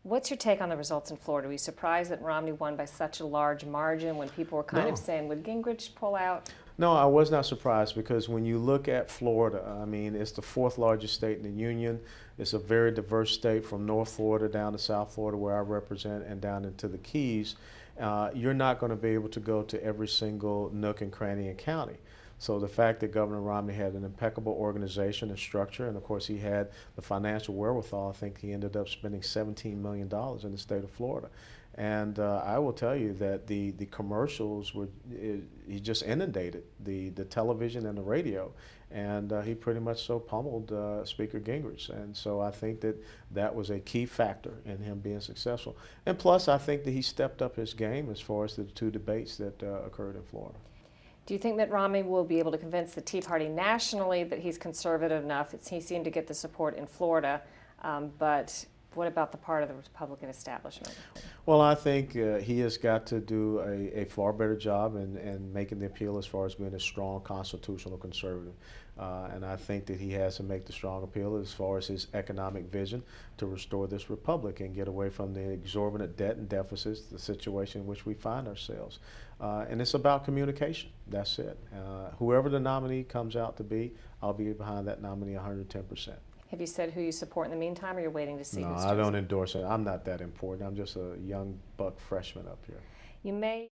What's your take on the results in Florida? Were you surprised that Romney won by such a large margin when people were kind of No. saying, would Gingrich pull out? No, I was not surprised because when you look at Florida, I mean, it's the fourth largest state in the union. It's a very diverse state from North Florida down to South Florida, where I represent, and down into the Keys. You're not going to be able to go to every single nook and cranny and county. So the fact that Governor Romney had an impeccable organization and structure, and of course he had the financial wherewithal, I think he ended up spending $17 million in the state of Florida. And I will tell you that the commercials were, he just inundated the television and the radio, and he pretty much so pummeled Speaker Gingrich. And so I think that that was a key factor in him being successful. And plus, I think that he stepped up his game as far as the two debates that occurred in Florida. Do you think Mitt Romney will be able to convince the Tea Party nationally that he's conservative enough? He seemed to get the support in Florida, but what about the part of the Republican establishment? Well, I think he has got to do a far better job in making the appeal as far as being a strong constitutional conservative. And I think that he has to make the strong appeal as far as his economic vision to restore this republic and get away from the exorbitant debt and deficits, the situation in which we find ourselves. And it's about communication. That's it. Whoever the nominee comes out to be, I'll be behind that nominee 110%. Have you said who you support in the meantime, or you're waiting to see No, who's I chosen? don't endorse it. I'm not that important. I'm just a young buck freshman up here. You may